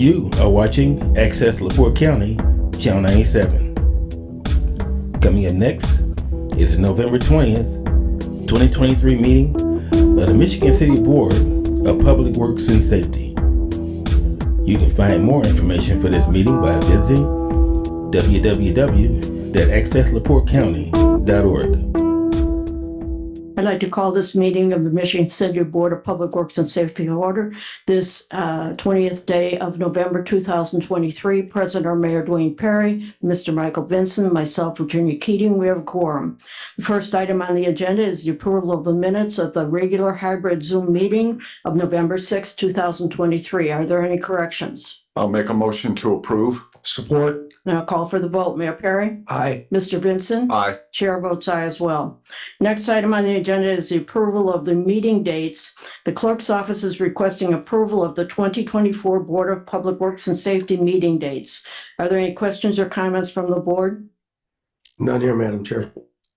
You are watching Access LaPorte County, Channel 97. Coming up next is the November 20th, 2023 meeting of the Michigan City Board of Public Works and Safety. You can find more information for this meeting by visiting www.accesslaportecounty.org. I'd like to call this meeting of the Michigan City Board of Public Works and Safety to order this 20th day of November 2023. President or Mayor Dwayne Perry, Mr. Michael Vincent, myself, Virginia Keating, we have a quorum. The first item on the agenda is the approval of the minutes of the regular hybrid Zoom meeting of November 6, 2023. Are there any corrections? I'll make a motion to approve. Support. Now call for the vote. Mayor Perry? Aye. Mr. Vincent? Aye. Chair votes aye as well. Next item on the agenda is the approval of the meeting dates. The clerk's office is requesting approval of the 2024 Board of Public Works and Safety meeting dates. Are there any questions or comments from the board? None here, Madam Chair.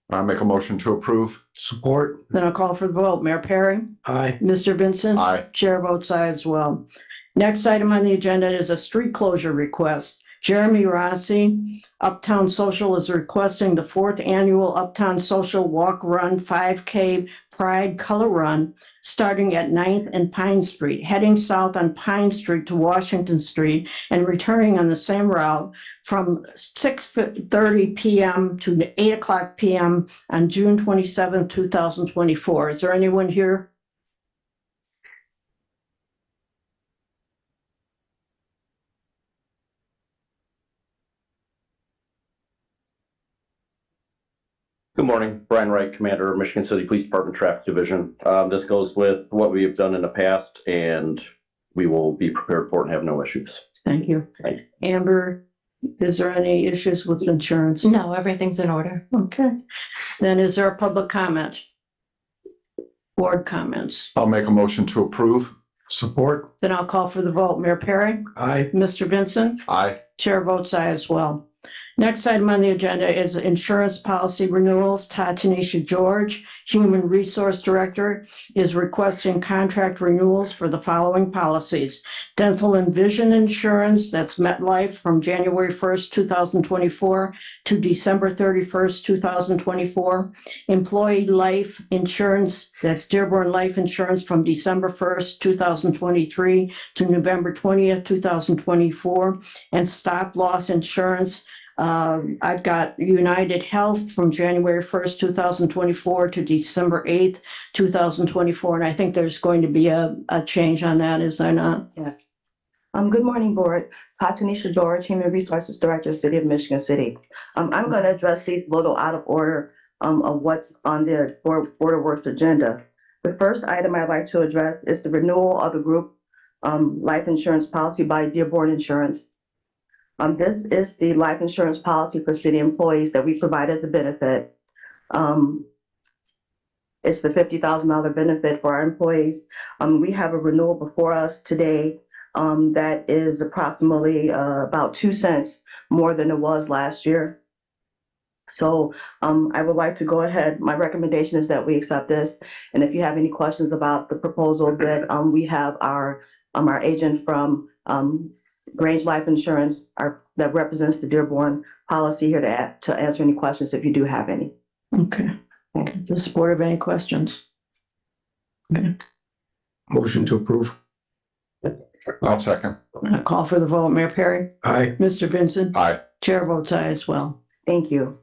I'll make a motion to approve. Support. Then I'll call for the vote. Mayor Perry? Aye. Mr. Vincent? Aye. Chair votes aye as well. Next item on the agenda is a street closure request. Jeremy Rossi, Uptown Social, is requesting the 4th annual Uptown Social Walk Run 5K Pride Color Run starting at 9th and Pine Street, heading south on Pine Street to Washington Street and returning on the same route from 6:30 p.m. to 8 o'clock p.m. on June 27, 2024. Is there anyone here? Good morning, Brian Wright, Commander of Michigan City Police Department Traffic Division. This goes with what we have done in the past, and we will be prepared for it and have no issues. Thank you. Thank you. Amber, is there any issues with insurance? No, everything's in order. Okay. Then is there a public comment? Board comments? I'll make a motion to approve. Support. Then I'll call for the vote. Mayor Perry? Aye. Mr. Vincent? Aye. Chair votes aye as well. Next item on the agenda is insurance policy renewals. Tanisha George, Human Resource Director, is requesting contract renewals for the following policies. Dental and vision insurance, that's MetLife, from January 1st, 2024 to December 31st, 2024. Employee life insurance, that's Dearborn Life Insurance, from December 1st, 2023 to November 20th, 2024. And stop loss insurance, I've got United Health from January 1st, 2024 to December 8th, 2024. And I think there's going to be a change on that, is there not? Yes. Good morning, board. Tanisha George, Human Resources Director, City of Michigan City. I'm going to address these a little out of order of what's on the Board of Works agenda. The first item I'd like to address is the renewal of the group life insurance policy by Dearborn Insurance. This is the life insurance policy for city employees that we provide as a benefit. It's the $50,000 benefit for our employees. We have a renewal before us today that is approximately about 2 cents more than it was last year. So I would like to go ahead. My recommendation is that we accept this. And if you have any questions about the proposal, that we have our agent from Grange Life Insurance that represents the Dearborn policy here to answer any questions if you do have any. Okay. Does the board have any questions? Okay. Motion to approve. I'll second. I'll call for the vote. Mayor Perry? Aye. Mr. Vincent? Aye. Chair votes aye as well. Thank you.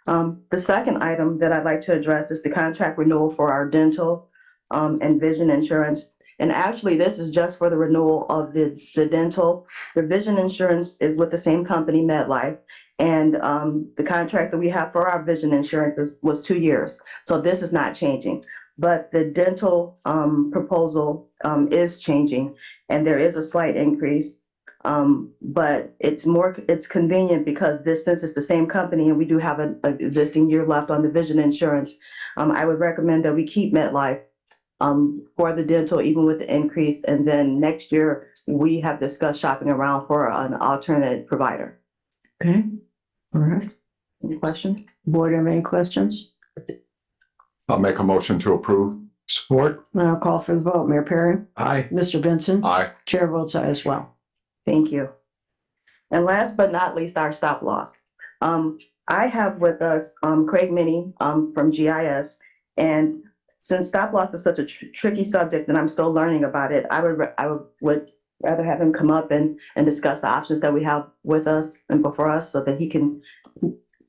The second item that I'd like to address is the contract renewal for our dental and vision insurance. And actually, this is just for the renewal of the dental. The vision insurance is with the same company, MetLife. And the contract that we have for our vision insurance was 2 years. So this is not changing. But the dental proposal is changing, and there is a slight increase. But it's convenient because since it's the same company and we do have an existing year left on the vision insurance, I would recommend that we keep MetLife for the dental, even with the increase. And then next year, we have discussed shopping around for an alternate provider. Okay. All right. Any questions? Board have any questions? I'll make a motion to approve. Support. Now I'll call for the vote. Mayor Perry? Aye. Mr. Vincent? Aye. Chair votes aye as well. Thank you. And last but not least, our stop loss. I have with us Craig Minnie from GIS, and since stop loss is such a tricky subject and I'm still learning about it, I would rather have him come up and discuss the options that we have with us and before us so that he can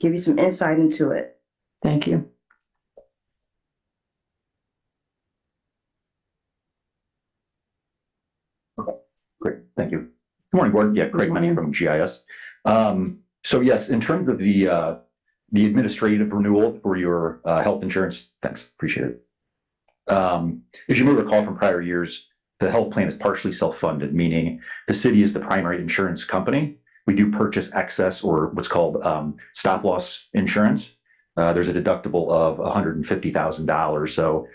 give you some insight into it. Thank you. Great, thank you. Good morning, Board. Yeah, Craig Money from GIS. So yes, in terms of the administrative renewal for your health insurance, thanks, appreciate it. As you may recall from prior years, the health plan is partially self-funded, meaning the city is the primary insurance company. We do purchase excess or what's called stop loss insurance. There's a deductible of $150,000. So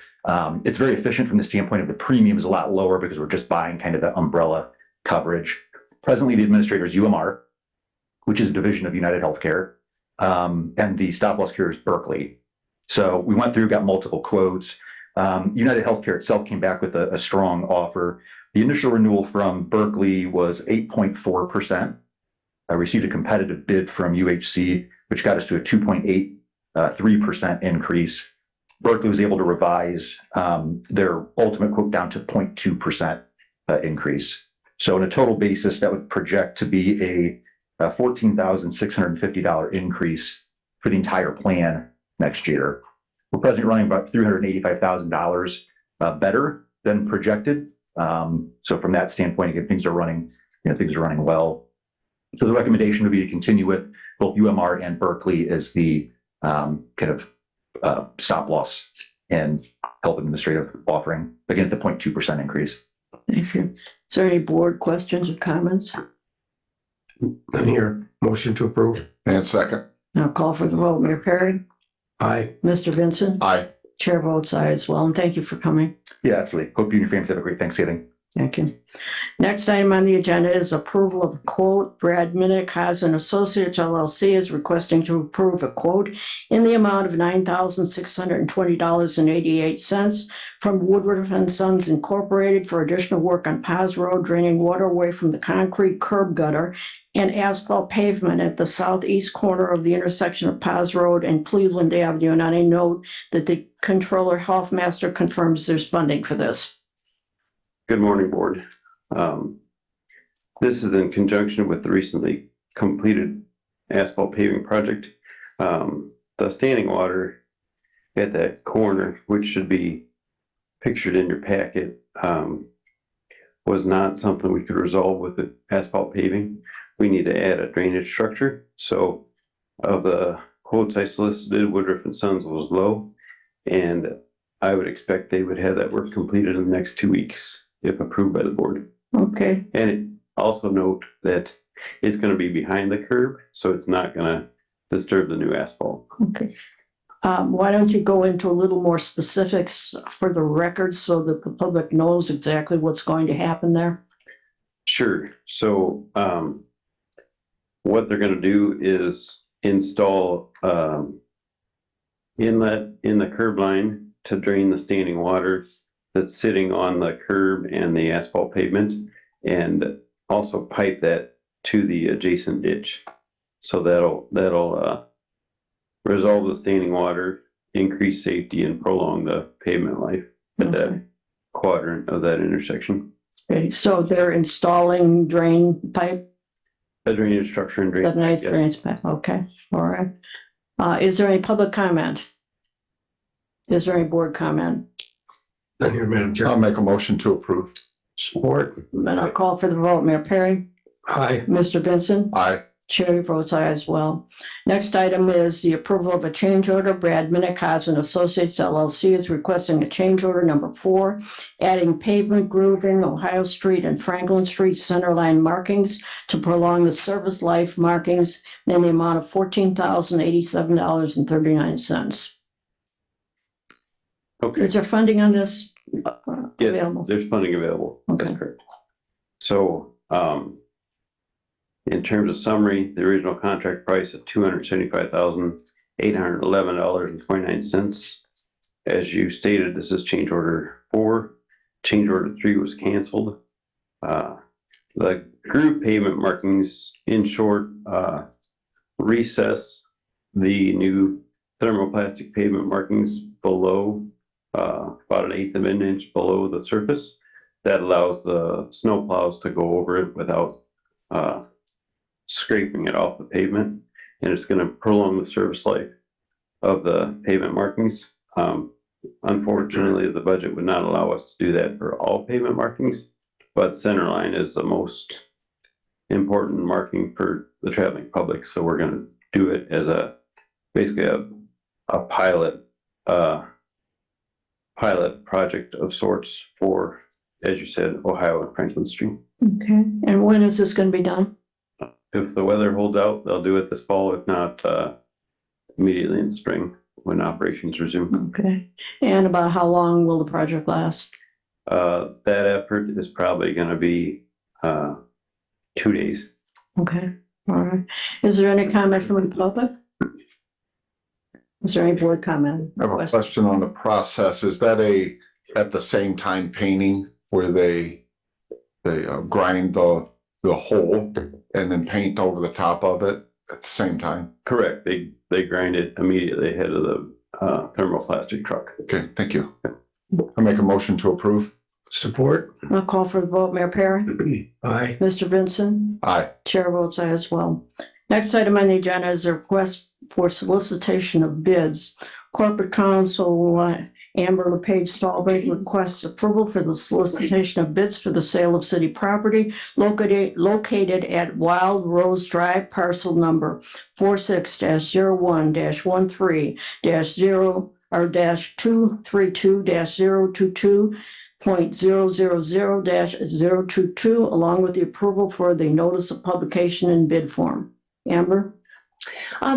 it's very efficient from the standpoint of the premium is a lot lower because we're just buying kind of the umbrella coverage. Presently, the administrator is UMR, which is a division of United Healthcare, and the stop loss carrier is Berkeley. So we went through, got multiple quotes. United Healthcare itself came back with a strong offer. The initial renewal from Berkeley was 8.4%. I received a competitive bid from UHC, which got us to a 2.83% increase. Berkeley was able to revise their ultimate quote down to 0.2% increase. So on a total basis, that would project to be a $14,650 increase for the entire plan next year. We're presently running about $385,000 better than projected. So from that standpoint, again, things are running well. So the recommendation would be to continue with both UMR and Berkeley as the stop loss and health administrative offering, again, at the 0.2% increase. Thank you. Is there any board questions or comments? None here. Motion to approve. And second. Now call for the vote. Mayor Perry? Aye. Mr. Vincent? Aye. Chair votes aye as well, and thank you for coming. Yeah, absolutely. Hope you and your families have a great Thanksgiving. Thank you. Next item on the agenda is approval of a quote. Brad Minnick, Haas and Associates LLC is requesting to approve a quote in the amount of $9,620.88 from Woodruff and Sons Incorporated for additional work on Paz Road, draining water away from the concrete curb gutter and asphalt pavement at the southeast corner of the intersection of Paz Road and Cleveland Avenue. And I note that the Controller Hoffmaster confirms there's funding for this. Good morning, Board. This is in conjunction with the recently completed asphalt paving project. The standing water at that corner, which should be pictured in your packet, was not something we could resolve with the asphalt paving. We need to add a drainage structure. So of the quotes I solicited, Woodruff and Sons was low, and I would expect they would have that work completed in the next 2 weeks if approved by the board. Okay. And also note that it's going to be behind the curb, so it's not going to disturb the new asphalt. Okay. Why don't you go into a little more specifics for the record so that the public knows exactly what's going to happen there? Sure. So what they're going to do is install inlet in the curb line to drain the standing water that's sitting on the curb and the asphalt pavement, and also pipe that to the adjacent ditch. So that'll resolve the standing water, increase safety, and prolong the pavement life at that quadrant of that intersection. Okay, so they're installing drain pipe? A drainage structure and drainage. Nice drainage pipe, okay, all right. Is there any public comment? Is there any board comment? None here, Madam Chair. I'll make a motion to approve. Support. Then I'll call for the vote. Mayor Perry? Aye. Mr. Vincent? Aye. Chair votes aye as well. Next item is the approval of a change order. Brad Minnick, Haas and Associates LLC is requesting a change order number 4, adding pavement grooving, Ohio Street and Franklin Street centerline markings to prolong the service life markings in the amount of $14,087.39. Okay. Is there funding on this? Yes, Available? there's funding available. Okay. That's correct. So, in terms of summary, the original contract price of $275,811.29. As you stated, this is change order 4. Change order 3 was canceled. The the groove pavement markings, in short, recess the new thermoplastic pavement markings below, about 1/8 of an inch below the surface. That allows the snow plows to go over it without scraping it off the pavement. And it's gonna prolong the service life of the pavement markings. Unfortunately, the budget would not allow us to do that for all pavement markings, but center line is the most important marking for the traveling public. So we're gonna do it as basically a pilot project of sorts for, as you said, Ohio and Franklin Street. Okay, and when is this gonna be done? If the weather holds out, they'll do it this fall. If not, immediately in the spring when operations resume. Okay, and about how long will the project last? That effort is probably gonna be 2 days. Okay, all right. Is there any comment from the public? Is there any board comment? I have a question on the process. Is that at the same time painting where they grind the hole and then paint over the top of it at the same time? Correct. They grind it immediately ahead of the thermoplastic truck. Okay, thank you. I make a motion to approve. Support. I'll call for the vote. Mayor Perry? Aye. Mr. Vincent? Aye. Chair votes aye as well. Next item on the agenda is a request for solicitation of bids. Corporate Counsel Amber LePage Stallbridge requests approval for the solicitation of bids for the sale of city property located at Wild Rose Drive, parcel number 46-01-232-022.000-022, along with the approval for the notice of publication in bid form. Amber?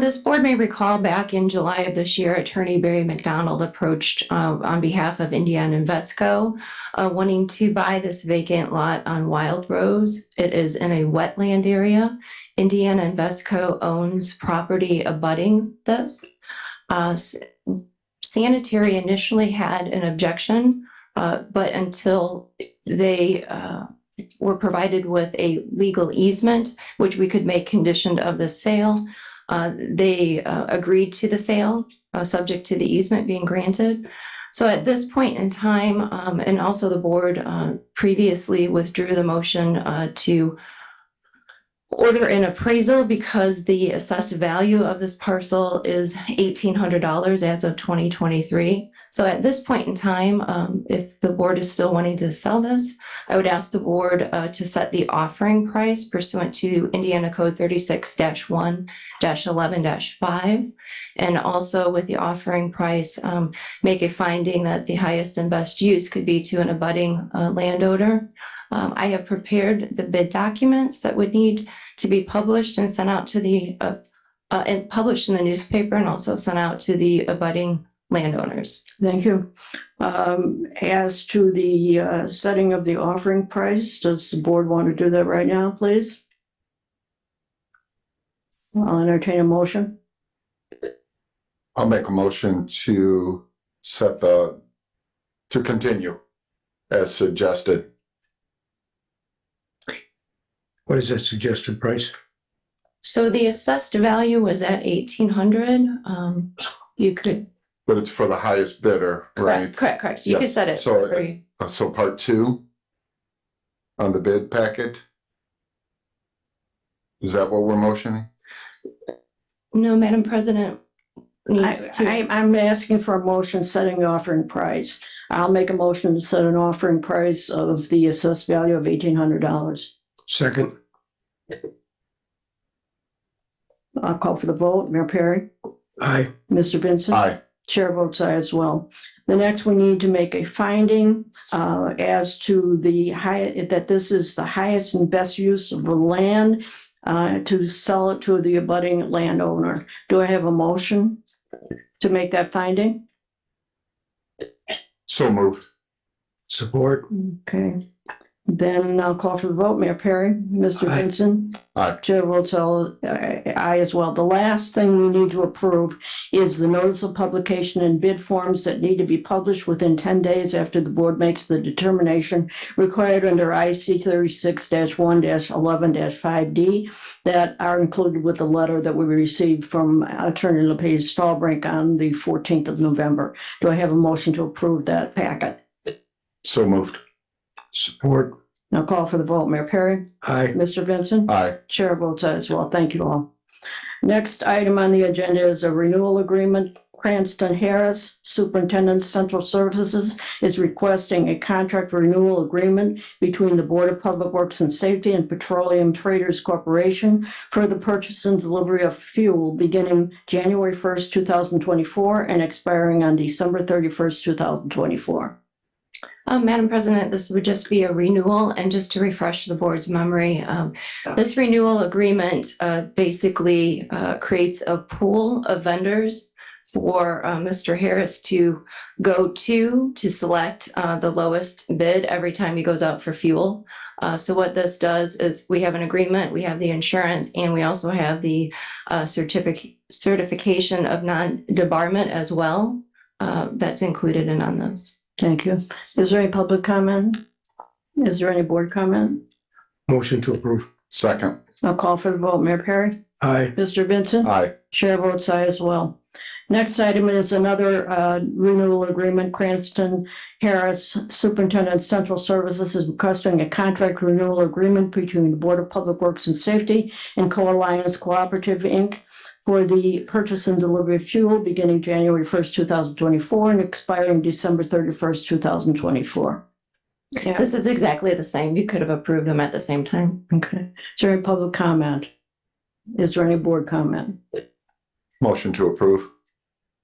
This board may recall back in July of this year, Attorney Barry McDonald approached on behalf of Indiana Invesco, wanting to buy this vacant lot on Wild Rose. It is in a wetland area. Indiana Invesco owns property abutting this. Sanitary initially had an objection, but until they were provided with a legal easement, which we could make conditioned of the sale, they agreed to the sale, subject to the easement being granted. So at this point in time, and also the board previously withdrew the motion to order an appraisal because the assessed value of this parcel is $1,800 as of 2023. So at this point in time, if the board is still wanting to sell this, I would ask the board to set the offering price pursuant to Indiana Code 36-1-11-5. And also with the offering price, make a finding that the highest and best use could be to an abutting landowner. I have prepared the bid documents that would need to be published and sent out to the, and published in the newspaper and also sent out to the abutting landowners. Thank you. As to the setting of the offering price, does the board want to do that right now, please? I'll entertain a motion. I'll make a motion to continue as suggested. What is that suggested price? So the assessed value was at 1,800. You could. But it's for the highest bidder, right? Correct. So you could Yes. set it. So- for- So part 2 on the bid packet? Is that what we're motioning? No, Madam President needs to. I'm asking for a motion setting the offering price. I'll make a motion to set an offering price of the assessed value of $1,800. Second. I'll call for the vote. Mayor Perry? Aye. Mr. Vincent? Aye. Chair votes aye as well. The next, we need to make a finding as to that this is the highest and best use of the land to sell it to the abutting landowner. Do I have a motion to make that finding? So moved. Support. Okay. Then I'll call for the vote. Mayor Perry, Mr. Aye. Vincent. Aye. Chair votes aye as well. The last thing we need to approve is the notice of publication and bid forms that need to be published within 10 days after the board makes the determination required under IC 36-1-11-5D that are included with the letter that we received from Attorney LePage Stallbrink on the 14th of November. Do I have a motion to approve that packet? So moved. Support. Now call for the vote. Mayor Perry, Aye. Mr. Vincent. Aye. Chair votes aye as well. Thank you all. Next item on the agenda is a renewal agreement. Cranston Harris, Superintendent Central Services, is requesting a contract renewal agreement between the Board of Public Works and Safety and Petroleum Traders Corporation for the purchase and delivery of fuel beginning January 1st, 2024 and expiring on December 31st, 2024. Madam President, this would just be a renewal, and just to refresh the board's memory, this renewal agreement basically creates a pool of vendors for Mr. Harris to go to select the lowest bid every time he goes out for fuel. So what this does is we have an agreement, we have the insurance, and we also have the certification of non-debarment as well. That's included in on those. Thank you. Is there any public comment? Is there any board comment? Motion to approve. Second. I'll call for the vote. Mayor Perry? Aye. Mr. Vincent? Aye. Chair votes aye as well. Next item is another renewal agreement. Cranston Harris, Superintendent Central Services, is requesting a contract renewal agreement between the Board of Public Works and Safety and Co-Alliance Cooperative, Inc. for the purchase and delivery of fuel beginning January 1st, 2024 and expiring December 31st, 2024. Yeah. This is exactly the same. You could have approved them at the same time. Okay. Is there any public comment? Is there any board comment? Motion to approve.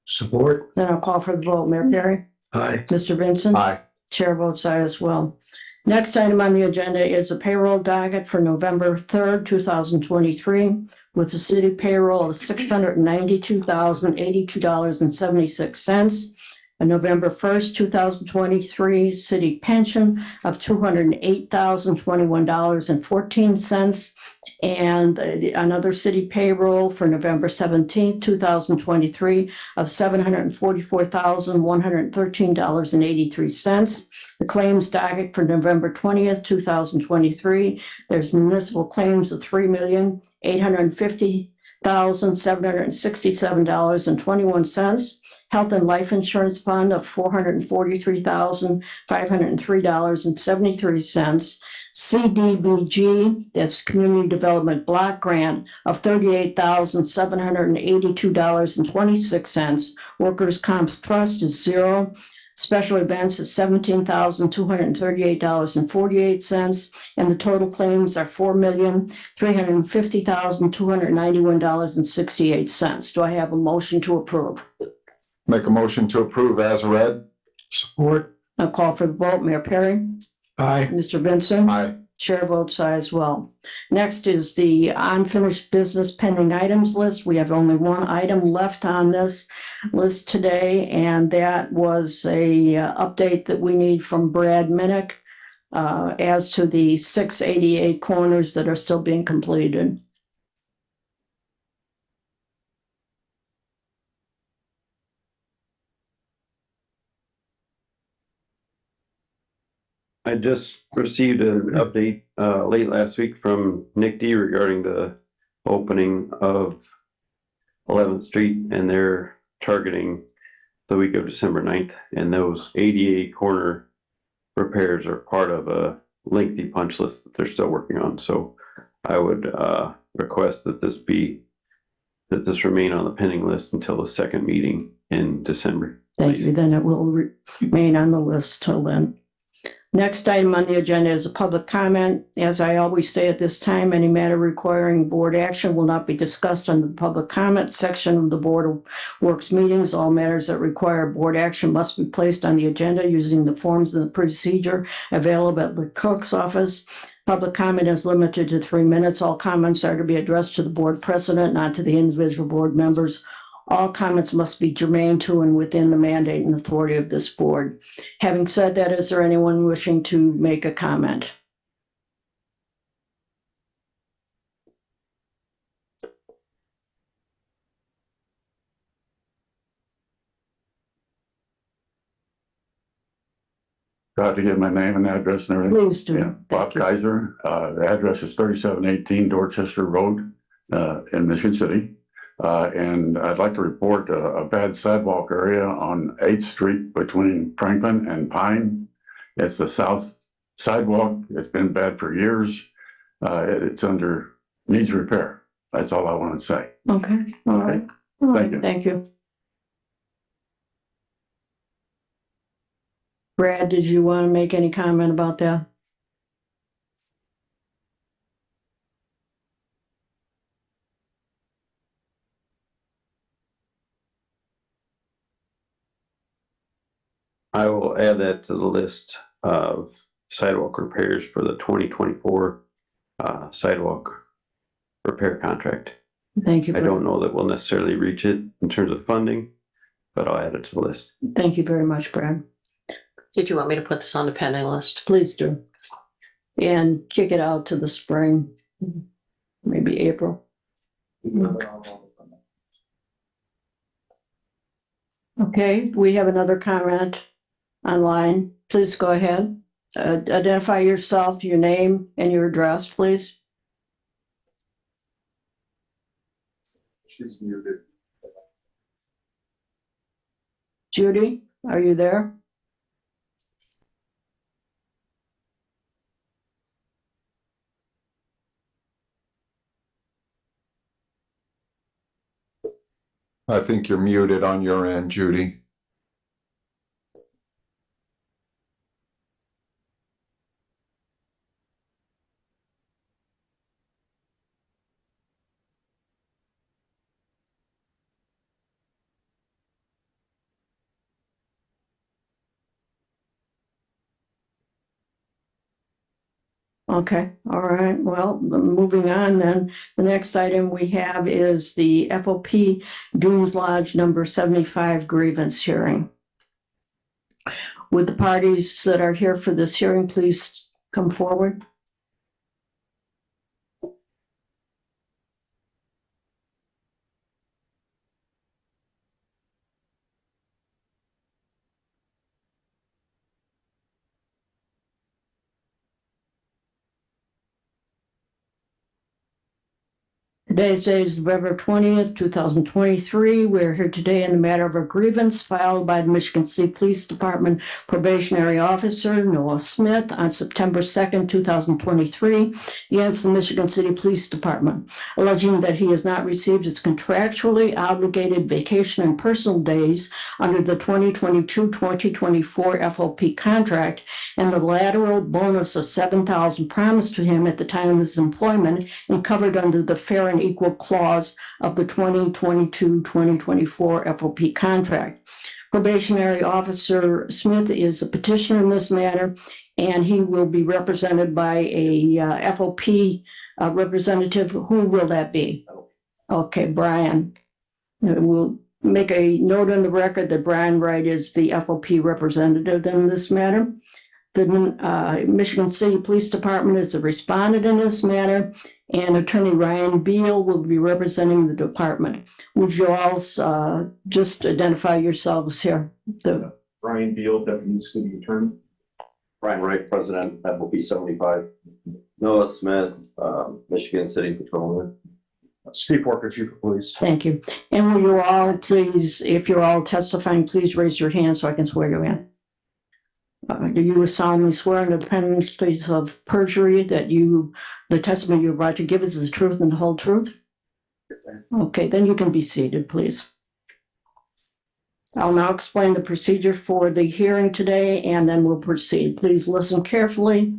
Support. Then I'll call for the vote. Mayor Perry? Aye. Mr. Vincent? Aye. Chair votes aye as well. Next item on the agenda is a payroll docket for November 3rd, 2023, with the city payroll of $692,082.76. A November 1st, 2023 city pension of $208,021.14. And another city payroll for November 17th, 2023 of $744,113.83. The claims docket for November 20th, 2023, there's municipal claims of $3,850,767.21. Health and life insurance fund of $443,503.73. CDBG, that's Community Development Block Grant of $38,782.26. Workers' Comp Trust is $0. Special events is $17,238.48. And the total claims are $4,350,291.68. Do I have a motion to approve? Make a motion to approve as read. Support. I'll call for the vote. Mayor Perry? Aye. Mr. Vincent? Aye. Chair votes aye as well. Next is the unfinished business pending items list. We have only one item left on this list today, and that was a update that we need from Brad Minnick as to the 688 corners that are still being completed. I just received an update late last week from Nick D regarding the opening of 11th Street, and they're targeting the week of December 9th. And those ADA corner repairs are part of a lengthy punch list that they're still working on. So I would request that this remain on the pending list until the second meeting in December. Thank you. Then it will remain on the list till then. Next item on the agenda is a public comment. As I always say at this time, any matter requiring board action will not be discussed under the public comment section of the Board of Works meetings. All matters that require board action must be placed on the agenda using the forms and the procedure available at the clerk's office. Public comment is limited to 3 minutes. All comments are to be addressed to the board president, not to the individual board members. All comments must be germane to and within the mandate and authority of this board. Having said that, is there anyone wishing to make a comment? Got to give my name and address and everything. Please do. Yeah, Bob Kaiser. The address is 3718 Dorchester Road in Michigan City. And I'd like to report a bad sidewalk area on 8th Street between Franklin and Pine. It's the south sidewalk. It's been bad for years. It's needs repair. That's all I want to say. Okay, all right. All right, Thank you. Thank you. Brad, did you want to make any comment about that? I will add that to the list of sidewalk repairs for the 2024 sidewalk repair contract. Thank you. I Brad. don't know that we'll necessarily reach it in terms of funding, but I'll add it to the list. Thank you very much, Brad. Did you want me to put this on the pending list? Please do. And kick it out to the spring, maybe April. Okay, we have another comment online. Please go ahead. Identify yourself, your name and your address, please. She's muted. Judy, are you there? I think you're muted on your end, Judy. Okay, all right. Well, moving on then, the next item we have is the FOP Dunes Lodge number 75 grievance hearing. Would the parties that are here for this hearing please come forward? Today's date is November 20th, 2023. We're here today in the matter of a grievance filed by the Michigan City Police Department probationary officer Noah Smith on September 2nd, 2023 against the Michigan City Police Department, alleging that he has not received his contractually obligated vacation and personal days under the 2022-2024 FOP contract and the lateral bonus of $7,000 promised to him at the time of his employment and covered under the fair and equal clause of the 2022-2024 FOP contract. Probationary officer Smith is the petitioner in this matter, and he will be represented by a FOP representative. Who will that be? Okay, Brian. We'll make a note on the record that Brian Wright is the FOP representative in this matter. The Michigan City Police Department is the respondent in this matter, and Attorney Ryan Beal will be representing the department. Would you all just identify yourselves here? Ryan Beal, Deputy City Attorney. Brian Wright, President, FOP 75. Noah Smith, Michigan City Patrolman. Steve Walker, Chief of Police. Thank you. And will you all please, if you're all testifying, please raise your hand so I can swear you in. Do you solemnly swear under the penalties of perjury that the testimony you're about to give is the truth and the whole truth? Okay, then you can be seated, please. I'll now explain the procedure for the hearing today, and then we'll proceed. Please listen carefully.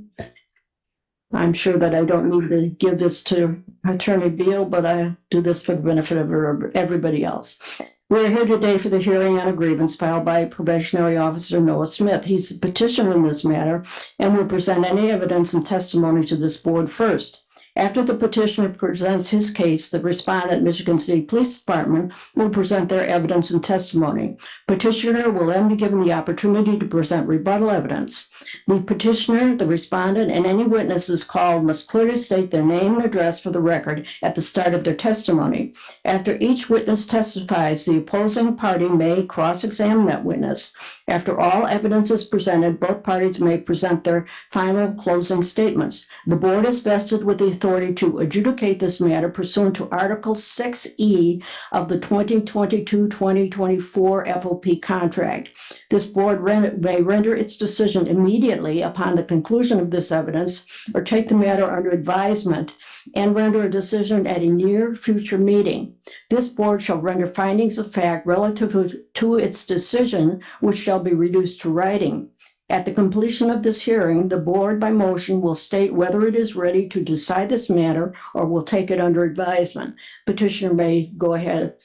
I'm sure that I don't need to give this to Attorney Beal, but I do this for the benefit of everybody else. We're here today for the hearing on a grievance filed by probationary officer Noah Smith. He's the petitioner in this matter and will present any evidence and testimony to this board first. After the petitioner presents his case, the respondent, Michigan City Police Department, will present their evidence and testimony. Petitioner will then be given the opportunity to present rebuttal evidence. The petitioner, the respondent, and any witnesses called must clearly state their name and address for the record at the start of their testimony. After each witness testifies, the opposing party may cross-examine that witness. After all evidence is presented, both parties may present their final closing statements. The board is vested with the authority to adjudicate this matter pursuant to Article 6E of the 2022-2024 FOP contract. This board may render its decision immediately upon the conclusion of this evidence or take the matter under advisement and render a decision at a near future meeting. This board shall render findings of fact relative to its decision, which shall be reduced to writing. At the completion of this hearing, the board by motion will state whether it is ready to decide this matter or will take it under advisement. Petitioner may go ahead,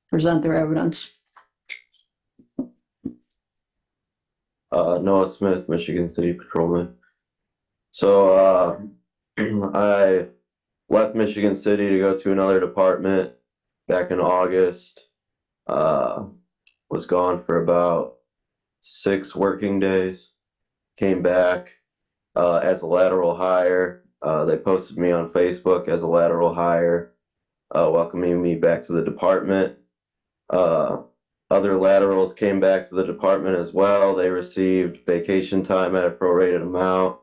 present their evidence. Noah Smith, Michigan City Patrolman. So, I left Michigan City to go to another department back in August. Was gone for about 6 working days. Came back as a lateral hire. They posted me on Facebook as a lateral hire, welcoming me back to the department. Other laterals came back to the department as well. They received vacation time at a prorated amount,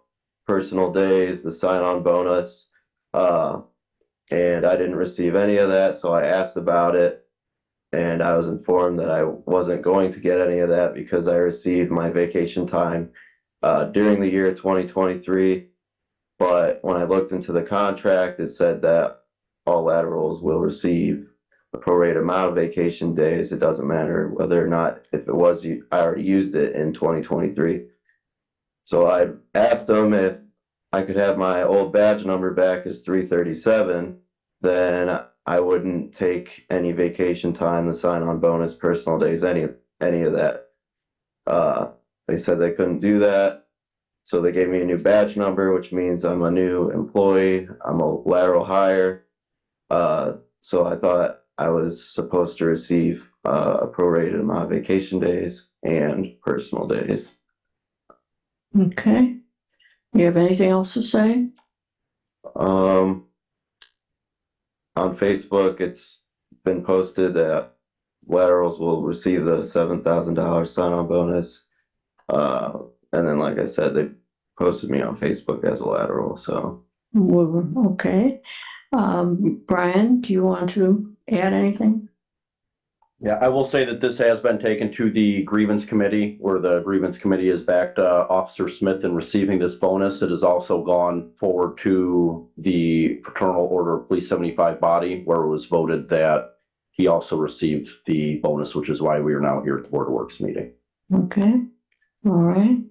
personal days, the sign-on bonus, and I didn't receive any of that, so I asked about it. And I was informed that I wasn't going to get any of that because I received my vacation time during the year 2023. But when I looked into the contract, it said that all laterals will receive a prorated amount of vacation days. It doesn't matter whether or not, if it was, I already used it in 2023. So I asked them if I could have my old badge number back as 337, then I wouldn't take any vacation time, the sign-on bonus, personal days, any of that. They said they couldn't do that. So they gave me a new badge number, which means I'm a new employee. I'm a lateral hire. So I thought I was supposed to receive a prorated amount of vacation days and personal days. Okay. You have anything else to say? On Facebook, it's been posted that laterals will receive the $7,000 sign-on bonus. And then, like I said, they posted me on Facebook as a lateral, so. Well, okay. Brian, do you want to add anything? Yeah, I will say that this has been taken to the grievance committee, where the grievance committee has backed Officer Smith in receiving this bonus. It has also gone forward to the Fraternal Order of Police 75 body, where it was voted that he also received the bonus, which is why we are now here at the Board of Works meeting. Okay. All right.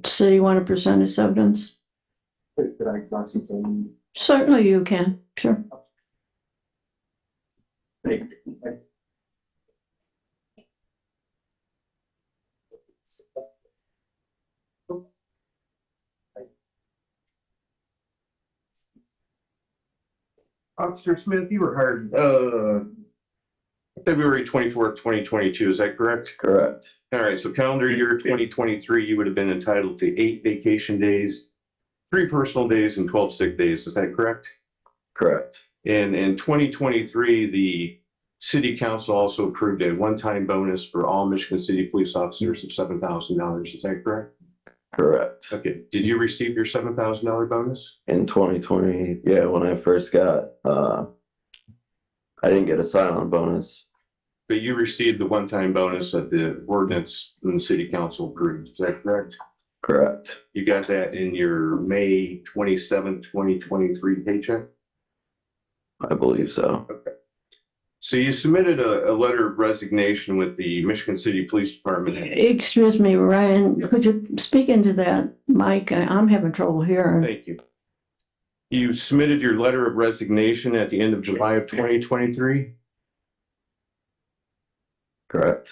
City want to present its evidence? Could I talk something? Certainly you can. Sure. Officer Smith, you were hired February 24th, 2022, is that correct? Correct. All right, so calendar year 2023, you would have been entitled to 8 vacation days, 3 personal days, and 12 sick days, is that correct? Correct. And in 2023, the city council also approved a one-time bonus for all Michigan City police officers of $7,000, is that correct? Correct. Okay, did you receive your $7,000 bonus? In 2020, yeah, when I first got, I didn't get a sign-on bonus. But you received the one-time bonus that the ordinance and the city council approved, is that correct? Correct. You got that in your May 27th, 2023 paycheck? I believe so. Okay. So you submitted a letter of resignation with the Michigan City Police Department. Excuse me, Ryan, could you speak into that mic? I'm having trouble hearing. Thank you. You submitted your letter of resignation at the end of July of 2023? Correct.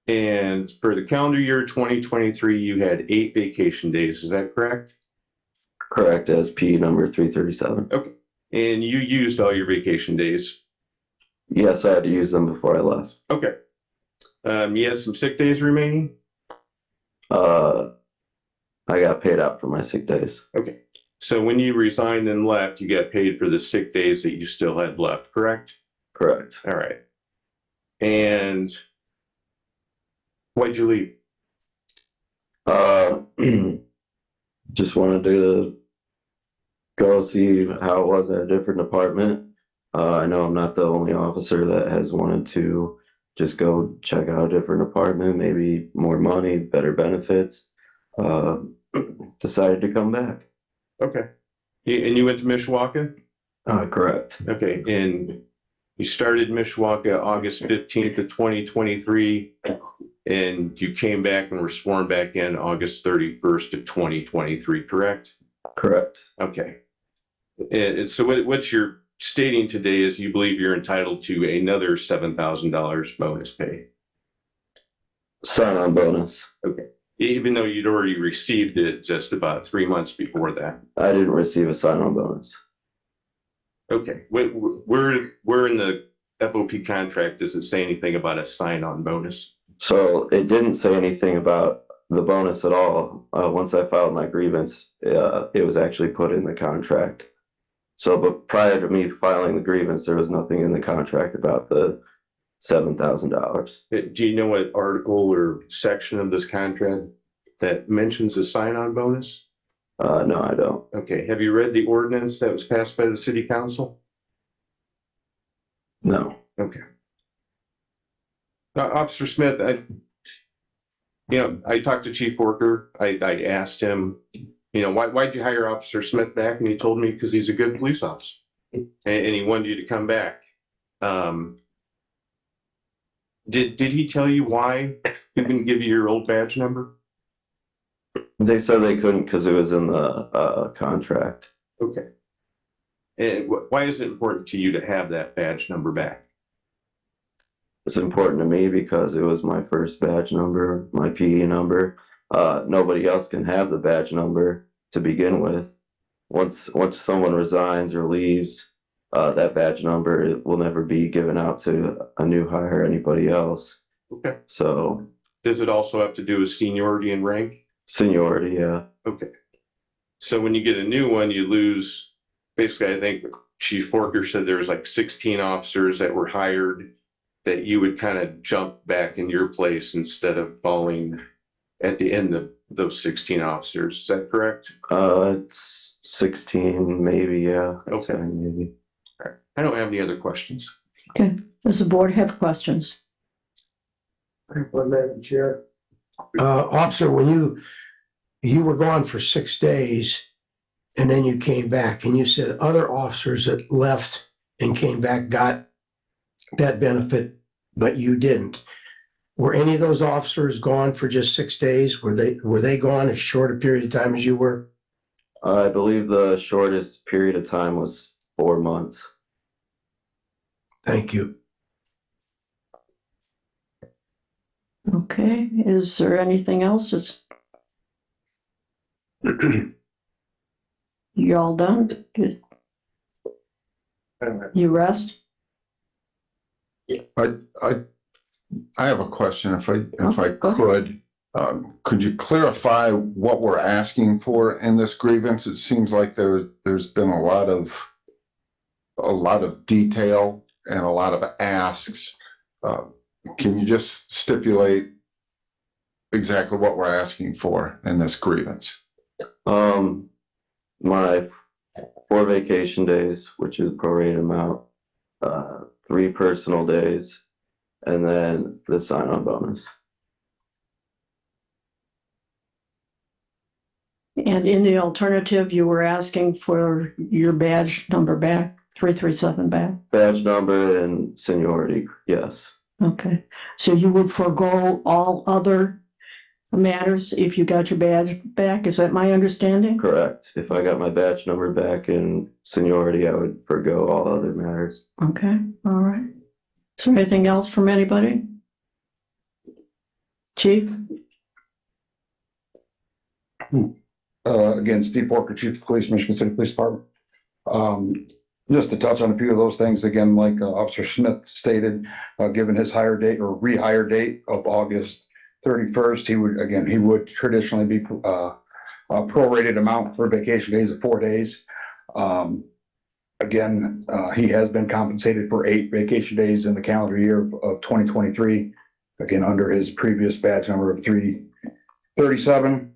And for the calendar year 2023, you had 8 vacation days, is that correct? Correct, as P number 337. Okay. And you used all your vacation days? Yes, I had to use them before I left. Okay. You had some sick days remaining? I got paid out for my sick days. Okay. So when you resigned and left, you got paid for the sick days that you still had left, correct? Correct. All right. And why'd you leave? Just wanted to go see how it was at a different department. I know I'm not the only officer that has wanted to just go check out a different department, maybe more money, better benefits. Decided to come back. Okay. And you went to Mishawaka? Correct. Okay. And you started Mishawaka August 15th of 2023, and you came back and were sworn back in August 31st of 2023, correct? Correct. Okay. And so what you're stating today is you believe you're entitled to another $7,000 bonus pay. Sign-on bonus. Okay. Even though you'd already received it just about 3 months before that. I didn't receive a sign-on bonus. Okay. Where in the FOP contract does it say anything about a sign-on bonus? So it didn't say anything about the bonus at all. Once I filed my grievance, it was actually put in the contract. So, but prior to me filing the grievance, there was nothing in the contract about the $7,000. Do you know what article or section of this contract that mentions a sign-on bonus? No, I don't. Okay. Have you read the ordinance that was passed by the city council? No. Okay. Officer Smith, I talked to Chief Worker. I asked him, why'd you hire Officer Smith back? And he told me because he's a good police officer, and he wanted you to come back. Did he tell you why he didn't give you your old badge number? They said they couldn't because it was in the contract. Okay. And why is it important to you to have that badge number back? It's important to me because it was my first badge number, my PE number. Nobody else can have the badge number to begin with. Once someone resigns or leaves, that badge number will never be given out to a new hire or anybody else. Okay. So. Does it also have to do with seniority and rank? Seniority, yeah. Okay. So when you get a new one, you lose, basically, I think Chief Forker said there's like 16 officers that were hired that you would kind of jump back in your place instead of falling at the end of those 16 officers. Is that correct? It's 16, maybe, yeah. Okay. Maybe. All right. I don't have any other questions. Okay, does the board have questions? Madam Chair. Officer, when you were gone for 6 days and then you came back and you said other officers that left and came back got that benefit, but you didn't. Were any of those officers gone for just 6 days? Were they gone as short a period of time as you were? I believe the shortest period of time was 4 months. Thank you. Okay, is there anything else? You all done? You rest? I have a question if I Go could. Could you clarify what we're asking for in this grievance? It seems like there's been a lot of detail and a lot of asks. Can you just stipulate exactly what we're asking for in this grievance? My 4 vacation days, which is prorated amount, 3 personal days, and then the sign-on bonus. And in the alternative, you were asking for your badge number back, 337 back? Badge number and seniority, yes. Okay, so you would forego all other matters if you got your badge back? Is that my understanding? Correct. If I got my badge number back and seniority, I would forego all other matters. Okay, all right. Is there anything else from anybody? Chief? Again, Steve Forker, Chief of Police, Michigan City Police Department. Just to touch on a few of those things, again, like Officer Smith stated, given his hire date or rehire date of August 31st, he would traditionally be a prorated amount for vacation days of 4 days. Again, he has been compensated for 8 vacation days in the calendar year of 2023, again, under his previous badge number of 337.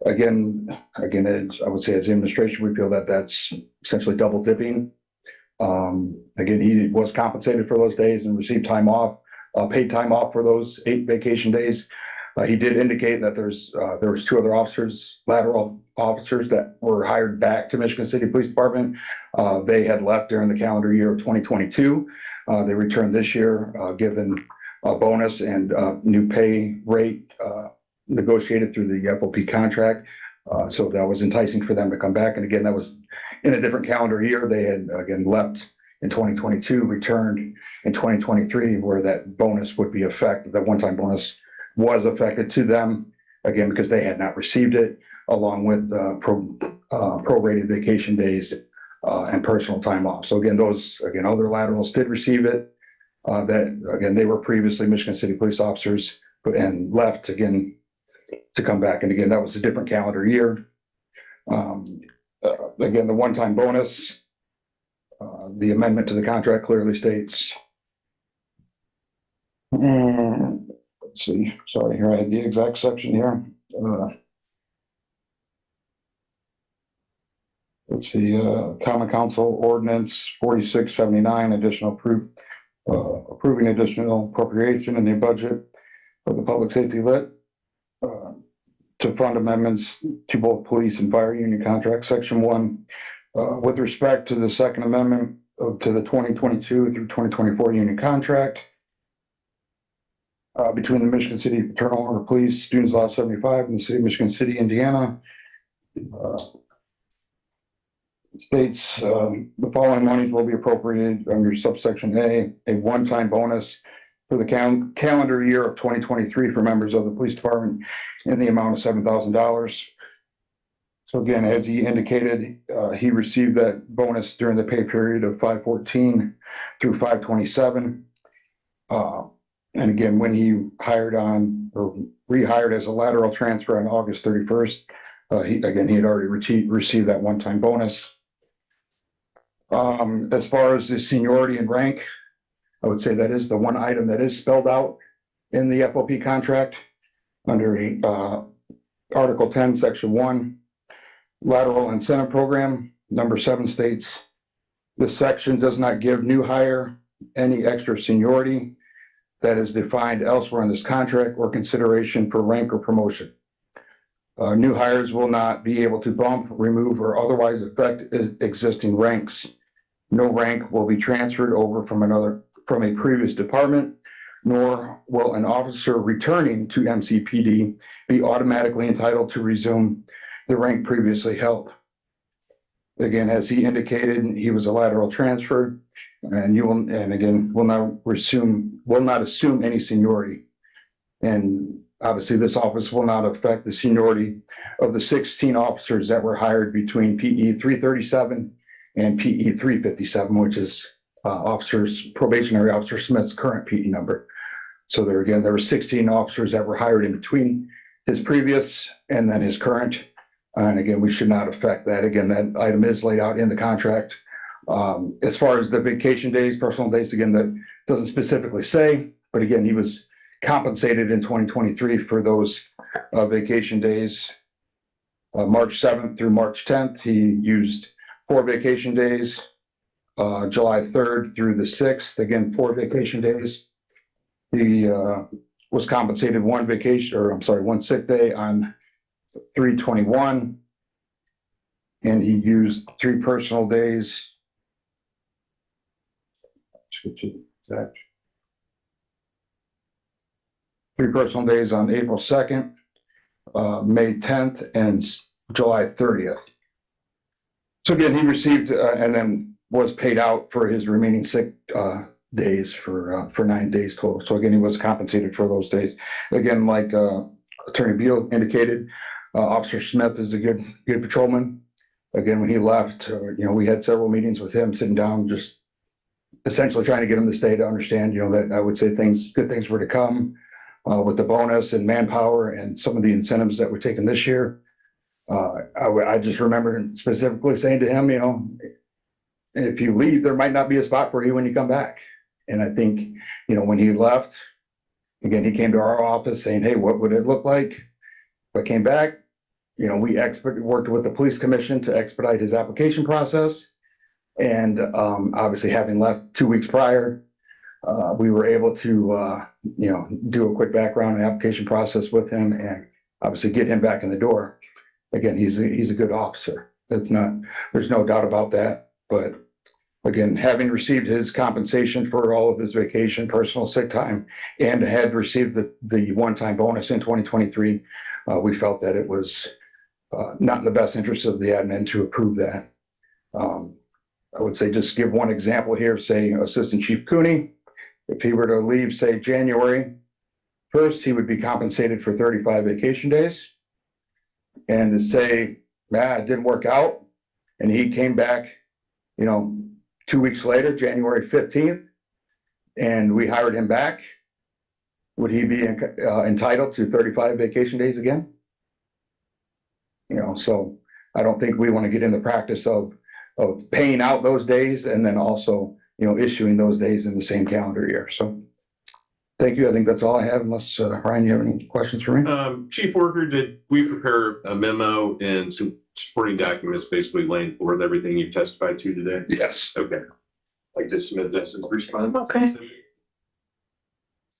Again, I would say as administration, we feel that that's essentially double dipping. Again, he was compensated for those days and received time off, paid time off for those 8 vacation days. He did indicate that there was 2 other officers, lateral officers that were hired back to Michigan City Police Department. They had left during the calendar year of 2022. They returned this year, given a bonus and new pay rate negotiated through the FOP contract. So that was enticing for them to come back. And again, that was in a different calendar year. They had again left in 2022, returned in 2023, where that bonus would be effective. That one-time bonus was affected to them, again, because they had not received it, along with prorated vacation days and personal time off. So again, other laterals did receive it. They were previously Michigan City police officers and left again to come back. And again, that was a different calendar year. Again, the one-time bonus, the amendment to the contract clearly states, let's see, sorry, here I had the exact section here. Let's see, Common Council Ordinance 4679, approving additional appropriation in the budget of the public safety lit to fund amendments to both police and fire union contracts. Section 1, with respect to the second amendment to the 2022 through 2024 union contract between the Michigan City Fraternal Order of Police, Students Law 75, and the City of Michigan City, Indiana. States the following monies will be appropriated under subsection A one-time bonus for the calendar year of 2023 for members of the police department in the amount of $7,000. So again, as he indicated, he received that bonus during the pay period of 5/14 through 5/27. And again, when he hired on or rehired as a lateral transfer on August 31st, he had already received that one-time bonus. As far as the seniority and rank, I would say that is the one item that is spelled out in the FOP contract under Article 10, Section 1, Lateral Incentive Program. Number 7 states, this section does not give new hire any extra seniority that is defined elsewhere in this contract or consideration for rank or promotion. New hires will not be able to bump, remove, or otherwise affect existing ranks. No rank will be transferred over from a previous department, nor will an officer returning to MCPD be automatically entitled to resume the rank previously held. Again, as he indicated, he was a lateral transfer, and will not assume any seniority. And obviously, this office will not affect the seniority of the 16 officers that were hired between PE 337 and PE 357, which is probationary officer Smith's current PE number. So there were 16 officers that were hired in between his previous and then his current. And again, we should not affect that. Again, that item is laid out in the contract. As far as the vacation days, personal days, again, that doesn't specifically say, but again, he was compensated in 2023 for those vacation days. March 7th through March 10th, he used 4 vacation days. July 3rd through the 6th, again, 4 vacation days. He was compensated one sick day on 3/21, and he used 3 personal days. Let's get to that. 3 personal days on April 2nd, May 10th, and July 30th. So again, he received and then was paid out for his remaining sick days for 9 days total. So again, he was compensated for those days. Again, like Attorney Beal indicated, Officer Smith is a good patrolman. Again, when he left, we had several meetings with him, sitting down, just essentially trying to get him to stay, to understand, that I would say good things were to come with the bonus and manpower and some of the incentives that were taken this year. I just remember specifically saying to him, if you leave, there might not be a spot for you when you come back. And I think, when he left, again, he came to our office saying, hey, what would it look like if I came back? We worked with the police commission to expedite his application process. And obviously, having left 2 weeks prior, we were able to, do a quick background and application process with him and obviously get him back in the door. Again, he's a good officer. There's no doubt about that. But again, having received his compensation for all of his vacation, personal sick time, and had received the one-time bonus in 2023, we felt that it was not in the best interest of the admin to approve that. I would say, just give one example here, say Assistant Chief Cooney, if he were to leave, say January 1st, he would be compensated for 35 vacation days. And to say, it didn't work out, and he came back, 2 weeks later, January 15th, and we hired him back, would he be entitled to 35 vacation days again? So I don't think we want to get in the practice of paying out those days and then also, issuing those days in the same calendar year. So thank you. I think that's all I have, unless Ryan, you have any questions for me? Chief Worker, did we prepare a memo and some supporting documents basically laying forth everything you testified to today? Yes. Okay. Like to submit that as a response? Okay.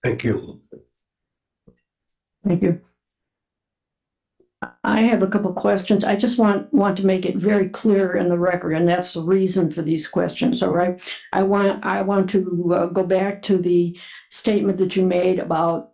Thank you. Thank you. I have a couple questions. I just want to make it very clear in the record, and that's the reason for these questions. All right. I want to go back to the statement that you made about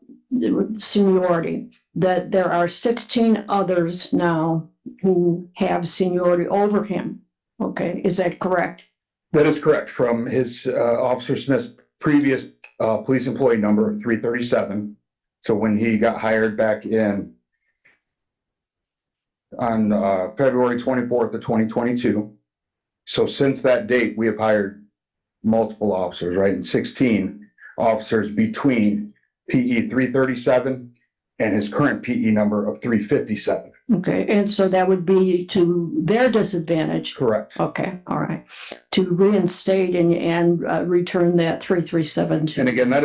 seniority, that there are 16 others now who have seniority over him. Okay. Is that correct? That is correct. From his Officer Smith's previous police employee number 337. So when he got hired back on February 24th of 2022. So since that date, we have hired multiple officers, right? And 16 officers between PE 337 and his current PE number of 357. Okay, and so that would be to their disadvantage. Correct. Okay, all right. To reinstate and return that 337 to. And again, that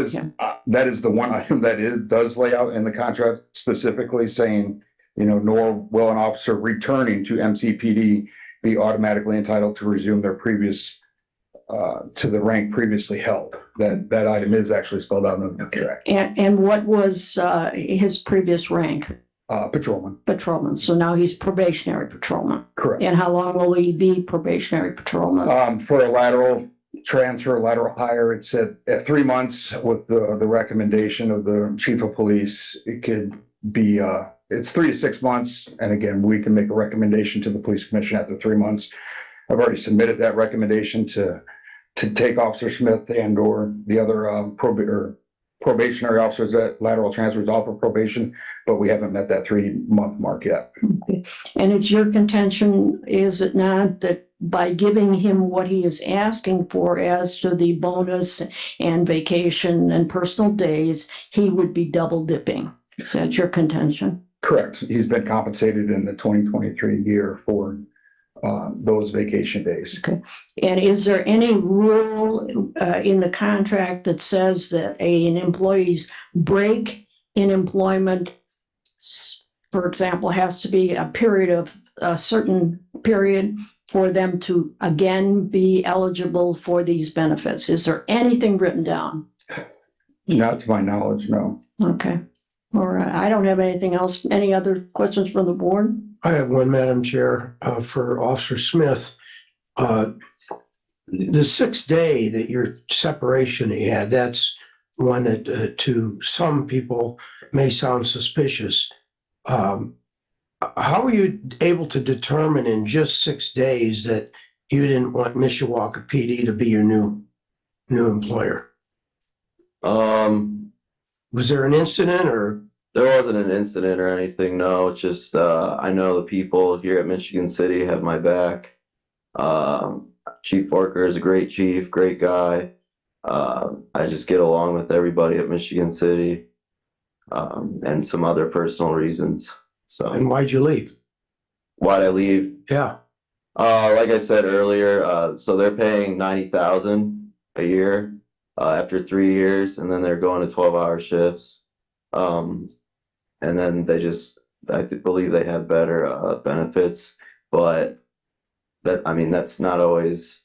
is the one item that does lay out in the contract, specifically saying, nor will an officer returning to MCPD be automatically entitled to resume their previous to the rank previously held. That item is actually spelled out in the contract. And what was his previous rank? Patrolman. Patrolman. So now he's probationary patrolman. Correct. And how long will he be probationary patrolman? For a lateral transfer, lateral hire, it's at 3 months with the recommendation of the chief of police. It could be it's 3 to 6 months. And again, we can make a recommendation to the police commission after 3 months. I've already submitted that recommendation to take Officer Smith and or the other probationary officers that lateral transfers off of probation, but we haven't met that 3-month mark yet. Okay. And it's your contention, is it not, that by giving him what he is asking for as to the bonus and vacation and personal days, he would be double dipping? Is that your contention? Correct. He's been compensated in the 2023 year for those vacation days. Okay. And is there any rule in the contract that says that an employee's break in employment, for example, has to be a certain period for them to again be eligible for these benefits? Is there anything written down? Not to my knowledge, no. Okay. All right. I don't have anything else. Any other questions from the board? I have one, Madam Chair, for Officer Smith. The 6th day that your separation he had, that's one that to some people may sound suspicious. How were you able to determine in just 6 days that you didn't want Mishawaka PD to be your new employer? Was there an incident or? There wasn't an incident or anything, no. It's just I know the people here at Michigan City have my back. Chief Forker is a great chief, great guy. I just get along with everybody at Michigan City, and some other personal reasons. So And why'd you leave? why'd I leave? Yeah. Like I said earlier, so they're paying 90,000 a year after 3 years, and then they're going to 12-hour shifts. And then they just, believe they have better benefits, but that's not always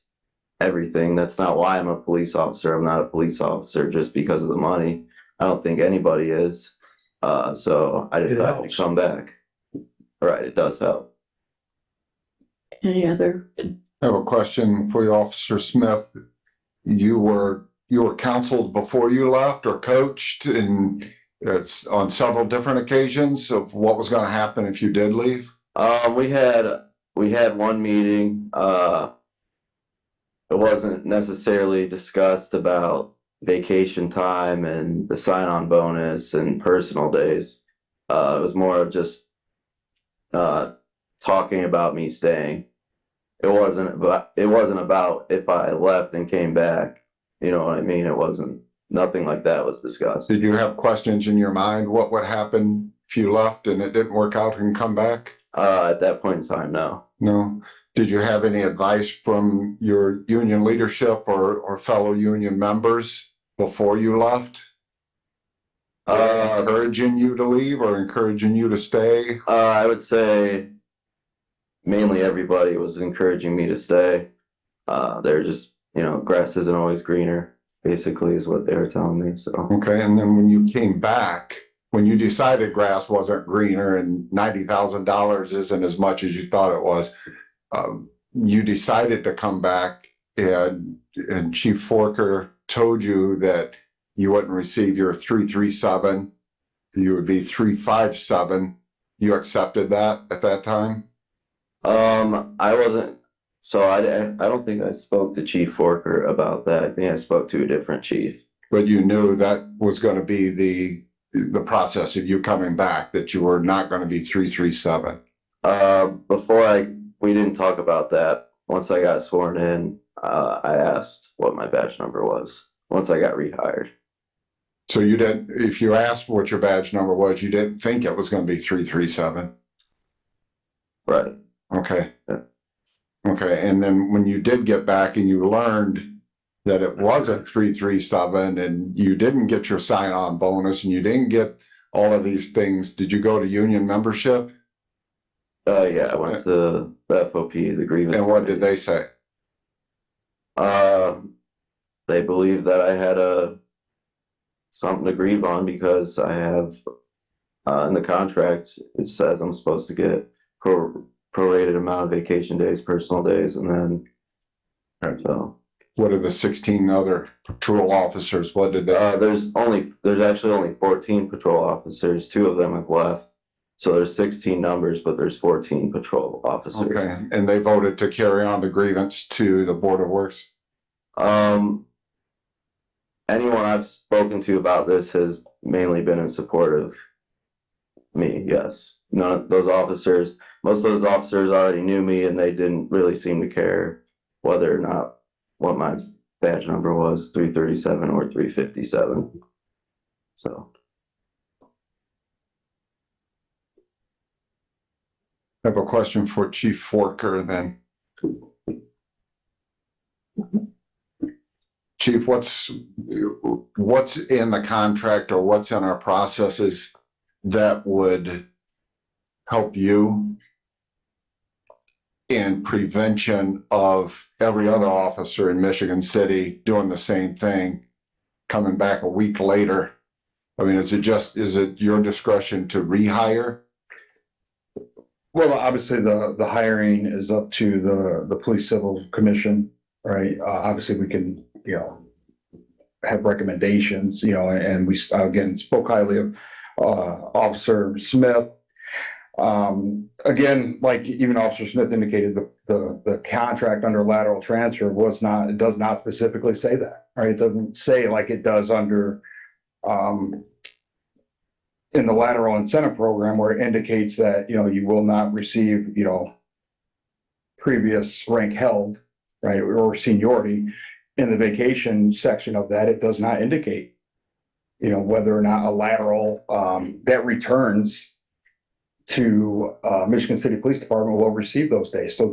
everything. That's not why I'm a police officer. I'm not a police officer just because of the money. I don't think anybody is. So I It decided to helps. come back. Right, it does help. Any other? I have a question for you, Officer Smith. You were counseled before you left or coached, and it's on several different occasions of what was going to happen if you did leave? We had one meeting. It wasn't necessarily discussed about vacation time and the sign-on bonus and personal days. It was more of just talking about me staying. It wasn't about if I left and came back. You know what I mean? It wasn't, nothing like that was discussed. Did you have questions in your mind? What would happen if you left and it didn't work out and come back? At that point in time, no. No. Did you have any advice from your union leadership or fellow union members before you left? Encouraging you to leave or encouraging you to stay? I would say mainly everybody was encouraging me to stay. They're just, grass isn't always greener, basically, is what they were telling me. So Okay, and then when you came back, when you decided grass wasn't greener and $90,000 isn't as much as you thought it was, you decided to come back, and Chief Forker told you that you wouldn't receive your 337, you would be 357. You accepted that at that time? I wasn't. So I don't think I spoke to Chief Forker about that. I think I spoke to a different chief. But you knew that was going to be the process of you coming back, that you were not going to be 337. We didn't talk about that. Once I got sworn in, I asked what my badge number was once I got rehired. So you didn't, if you asked what your badge number was, you didn't think it was going to be 337. Right. Okay. Yeah. Okay. And then when you did get back and you learned that it wasn't 337 and you didn't get your sign-on bonus and you didn't get all of these things, did you go to union membership? Yeah, I went to the FOP, the grievance. And what did they say? They believe that I had something to grieve on because I have in the contract it says I'm supposed to get prorated amount of vacation days, personal days, and then so. What are the 16 other patrol officers? What did they? There's actually only 14 patrol officers. 2 of them have left. So there's 16 numbers, but there's 14 patrol officers. Okay, and they voted to carry on the grievance to the Board of Works? Anyone I've spoken to about this has mainly been in support of me, yes. None of those officers, most of those officers already knew me and they didn't really seem to care whether or not what my badge number was, 337 or 357. So. I have a question for Chief Forker then. Chief, what's in the contract or what's in our processes that would help you in prevention of every other officer in Michigan City doing the same thing, coming back a week later? I mean, is it your discretion to rehire? Well, obviously the hiring is up to the Police Civil Commission, right? Obviously we can, have recommendations, and we again spoke highly of Officer Smith. Again, like even Officer Smith indicated, the contract under lateral transfer it does not specifically say that, right? It doesn't say like it does under in the lateral incentive program where it indicates that, you will not receive, previous rank held, right, or seniority. In the vacation section of that, it does not indicate, whether or not a lateral that returns to Michigan City Police Department will receive those days. So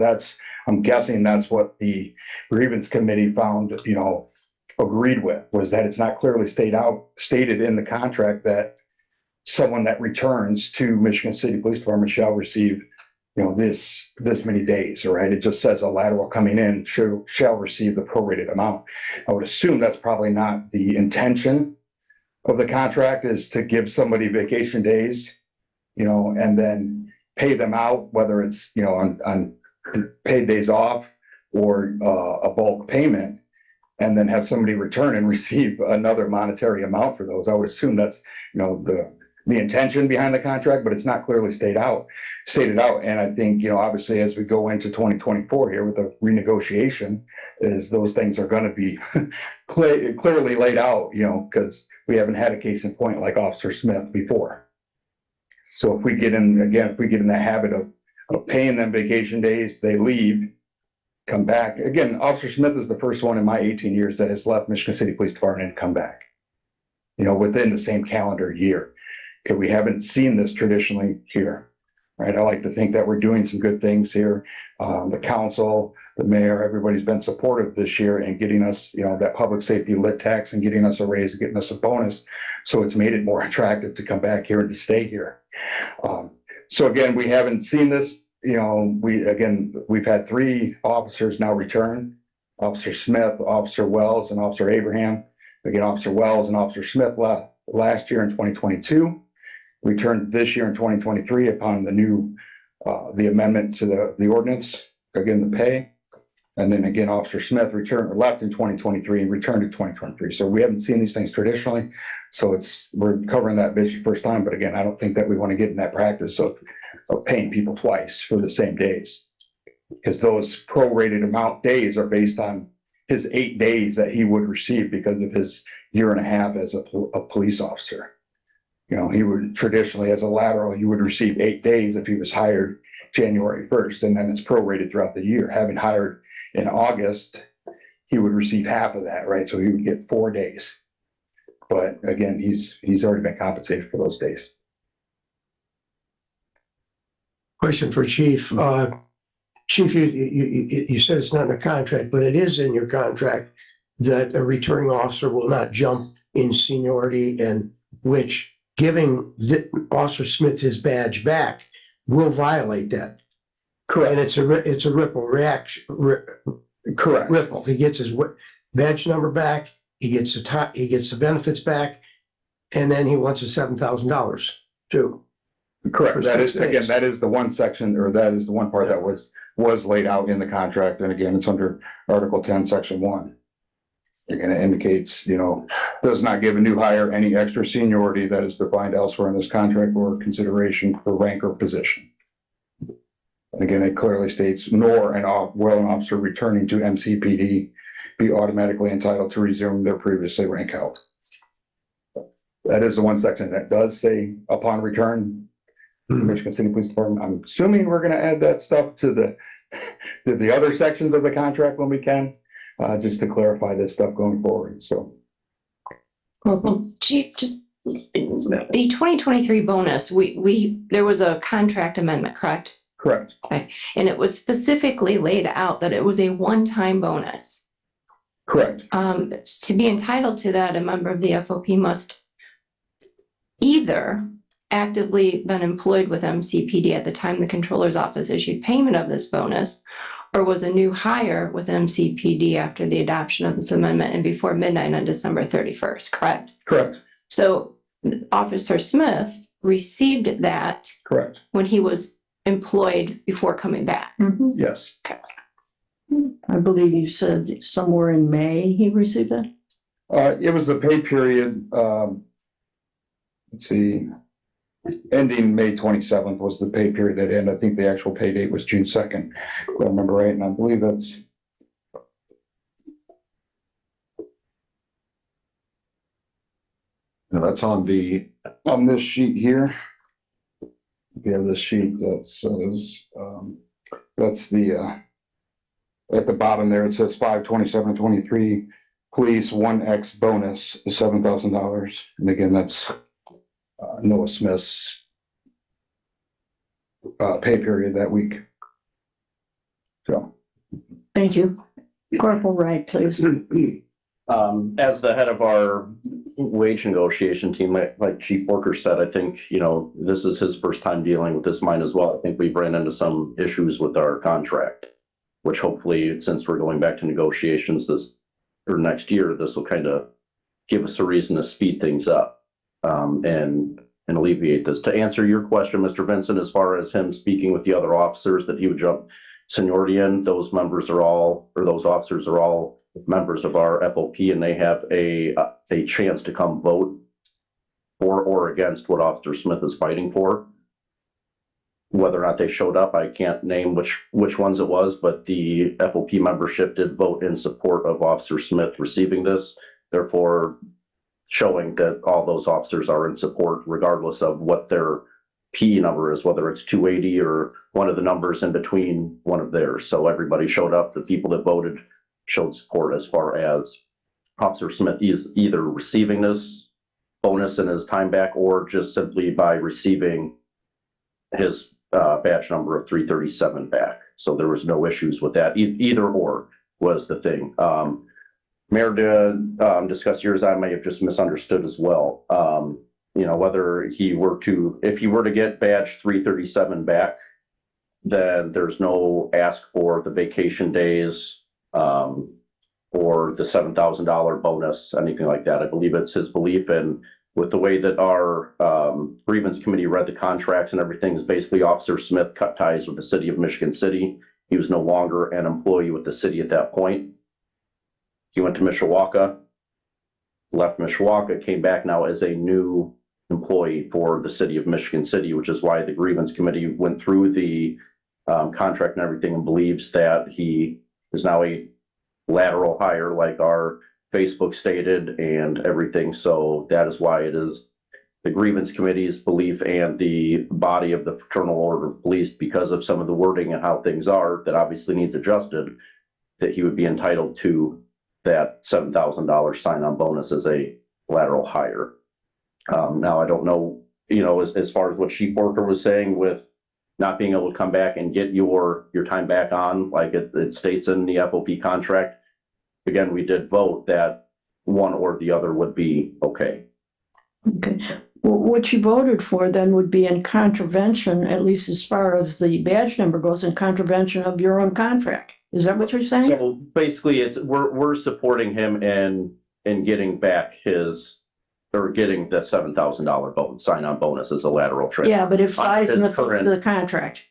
I'm guessing that's what the grievance committee found, agreed with, was that it's not clearly stated in the contract that someone that returns to Michigan City Police Department shall receive, this many days, right? It just says a lateral coming in shall receive the prorated amount. I would assume that's probably not the intention of the contract, is to give somebody vacation days, and then pay them out, whether it's, on paid days off or a bulk payment, and then have somebody return and receive another monetary amount for those. I would assume that's, the intention behind the contract, but it's not clearly stated out. And I think, obviously, as we go into 2024 here with the renegotiation, is those things are going to be clearly laid out, because we haven't had a case in point like Officer Smith before. So if we get in that habit of paying them vacation days, they leave, come back. Again, Officer Smith is the first one in my 18 years that has left Michigan City Police Department and come back, within the same calendar year. Okay, we haven't seen this traditionally here, right? I like to think that we're doing some good things here. The council, the mayor, everybody's been supportive this year in getting us, that public safety lit tax and getting us a raise and getting us a bonus. So it's made it more attractive to come back here and to stay here. So again, we haven't seen this, we've had 3 officers now return: Officer Smith, Officer Wells, and Officer Abraham. Again, Officer Wells and Officer Smith left last year in 2022, returned this year in 2023 upon the amendment to the ordinance, again, the pay. And then again, Officer Smith left in 2023 and returned in 2023. So we haven't seen these things traditionally. So we're covering that bitch first time. But again, I don't think that we want to get in that practice of paying people twice for the same days, because those prorated amount days are based on his 8 days that he would receive because of his 1.5 years as a police officer. He would traditionally, as a lateral, you would receive 8 days if he was hired January 1st, and then it's prorated throughout the year. Having hired in August, he would receive half of that, right? So he would get 4 days. But again, he's already been compensated for those days. Question for Chief. Chief, you said it's not in the contract, but it is in your contract that a returning officer will not jump in seniority, and which giving Officer Smith his badge back will violate that. Correct. And it's a ripple reaction. Correct. Ripple. He gets his badge number back. He gets the benefits back, and then he wants his $7,000 too. Correct. That is the one section, or that is the one part that was laid out in the contract. And again, it's under Article 10, Section 1. Again, it indicates, does not give a new hire any extra seniority that is defined elsewhere in this contract or consideration for rank or position. And again, it clearly states, nor an officer returning to MCPD be automatically entitled to resume their previously rank held. That is the one section that does say upon return to the Michigan City Police Department. I'm assuming we're going to add that stuff to the other sections of the contract when we can, just to clarify this stuff going forward. So, well, Chief, just the 2023 bonus, there was a contract amendment, correct? Correct. Okay. And it was specifically laid out that it was a one-time bonus. Correct. To be entitled to that, a member of the FOP must either actively been employed with MCPD at the time the controller's office issued payment of this bonus, or was a new hire with MCPD after the adoption of this amendment and before midnight on December 31st, correct? Correct. So Officer Smith received that Correct. when he was employed before coming back. Mhm. Yes. Okay. I believe you said somewhere in May he received it. It was the pay period, let's see, ending May 27th was the pay period that ended. I think the actual pay date was June 2nd, if I remember right, and I believe that's Now that's on this sheet here. We have this sheet that says, that's the, at the bottom there, it says 5/27/23, police 1X bonus, $7,000. And again, that's Noah Smith's pay period that week. So. Thank you. Corporal Wright, please. As the head of our wage negotiation team, like Chief Worker said, I think, this is his first time dealing with this mine as well. I think we've ran into some issues with our contract, which hopefully, since we're going back to negotiations next year, this will kind of give us a reason to speed things up, and alleviate this. To answer your question, Mr. Vincent, as far as him speaking with the other officers that he would jump seniority in, those officers are all members of our FOP, and they have a chance to come vote for or against what Officer Smith is fighting for. Whether or not they showed up, I can't name which ones it was, but the FOP membership did vote in support of Officer Smith receiving this, therefore showing that all those officers are in support regardless of what their P number is, whether it's 280 or one of the numbers in between one of theirs. So everybody showed up. The people that voted showed support as far as Officer Smith either receiving this bonus in his time back or just simply by receiving his badge number of 337 back. So there was no issues with that. Either or was the thing. Mayor did discuss yours. I may have just misunderstood as well. Whether if he were to get badge 337 back, then there's no ask for the vacation days, or the $7,000 bonus, anything like that. I believe it's his belief, and with the way that our grievance committee read the contracts and everything, is basically Officer Smith cut ties with the city of Michigan City. He was no longer an employee with the city at that point. He went to Mishawaka, left Mishawaka, came back now as a new employee for the city of Michigan City, which is why the grievance committee went through the contract and everything and believes that he is now a lateral hire like our Facebook stated and everything. So that is why it is the grievance committee's belief and the body of the Fraternal Order of Police, because of some of the wording and how things are that obviously needs adjusted, that he would be entitled to that $7,000 sign-on bonus as a lateral hire. Now, I don't know, as far as what Chief Worker was saying with not being able to come back and get your time back on, like it states in the FOP contract. Again, we did vote that one or the other would be okay. Okay. Well, what you voted for then would be in contravention, at least as far as the badge number goes, in contravention of your own contract. Is that what you're saying? So basically, we're supporting him in getting back getting the $7,000 sign-on bonus as a lateral transfer. Yeah, but it flies in the contract.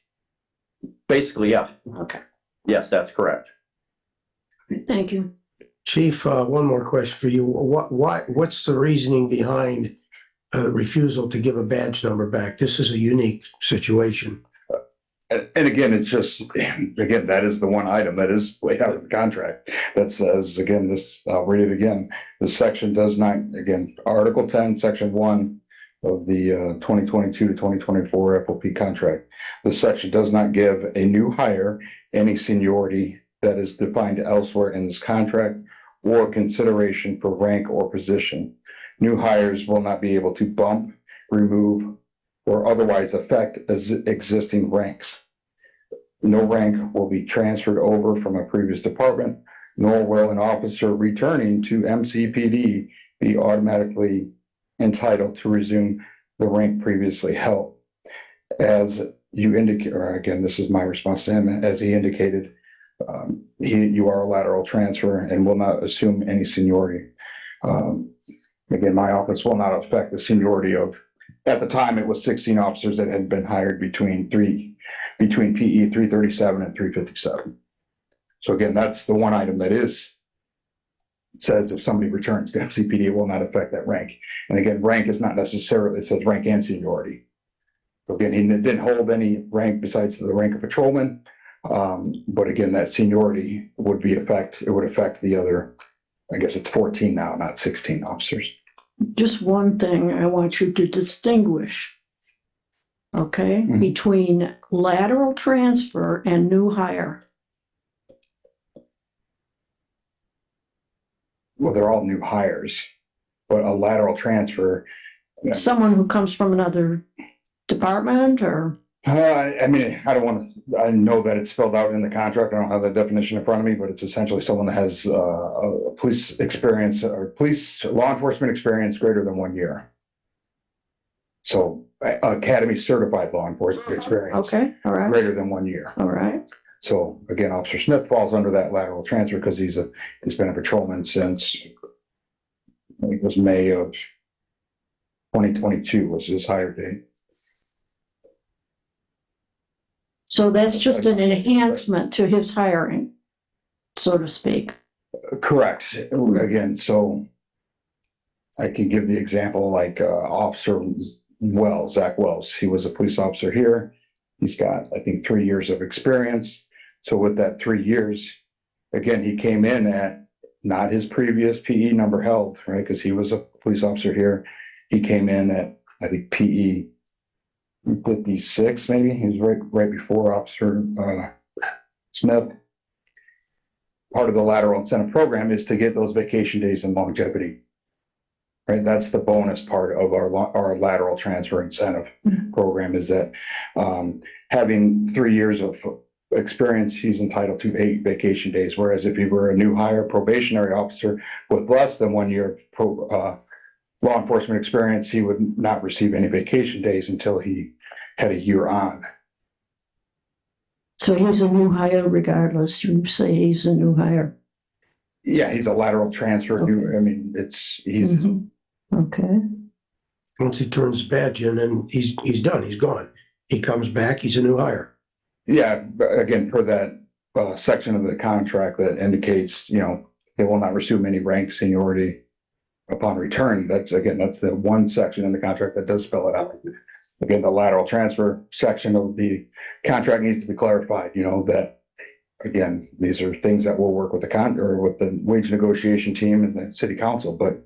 Basically, yeah. Okay. Yes, that's correct. Thank you. Chief, one more question for you. What's the reasoning behind refusal to give a badge number back? This is a unique situation. And again, it's just, again, that is the one item that is way out of the contract that says, again, I'll read it again. This section does not, again, Article 10, Section 1 of the 2022 to 2024 FOP contract. This section does not give a new hire any seniority that is defined elsewhere in this contract or consideration for rank or position. New hires will not be able to bump, remove, or otherwise affect existing ranks. No rank will be transferred over from a previous department, nor will an officer returning to MCPD be automatically entitled to resume the rank previously held. As you indicate, or again, this is my response to him, as he indicated, you are a lateral transfer and will not assume any seniority. Again, my office will not affect the seniority of, at the time, it was 16 officers that had been hired between PE 337 and 357. So again, that's the one item that says if somebody returns to MCPD, it will not affect that rank. And again, rank is not necessarily, it says rank and seniority. Again, he didn't hold any rank besides the rank of patrolman. But again, that seniority would affect the other, I guess it's 14 now, not 16 officers. just one thing I want you to distinguish. Okay, Mhm. between lateral transfer and new hire. Well, they're all new hires, but a lateral transfer. Someone who comes from another department or, I mean, I don't want to, I know that it's spelled out in the contract. I don't have the definition in front of me, but it's essentially someone that has a police experience or police law enforcement experience greater than 1 year. So academy certified law enforcement experience. okay, all right, Greater than 1 year. all right. So again, Officer Smith falls under that lateral transfer because he's been a patrolman since I think it was May of 2022 was his hire date. So that's just an enhancement to his hiring, so to speak. Correct. Again, so I can give the example like Officer Wells, Zach Wells. He was a police officer here. He's got, I think, 3 years of experience. So with that 3 years, again, he came in at not his previous PE number held, right? Because he was a police officer here. He came in at, I think, PE 56, maybe. He was right before Officer Smith. Part of the lateral incentive program is to get those vacation days and longevity. Right, that's the bonus part of our lateral transfer incentive program is that having 3 years of experience, he's entitled to 8 vacation days. Whereas if he were a new hire probationary officer with less than 1 year law enforcement experience, he would not receive any vacation days until he had a year on. So he's a new hire regardless. You say he's a new hire. Yeah, he's a lateral transfer. Okay. I mean, he's Mhm. Okay, Once he turns his badge in, then he's done, he's gone. He comes back, he's a new hire. Yeah, but again, per that section of the contract that indicates, they will not resume any rank seniority upon return. That's the one section in the contract that does spell it out. Again, the lateral transfer section of the contract needs to be clarified, that, again, these are things that we'll work with with the wage negotiation team and the city council, but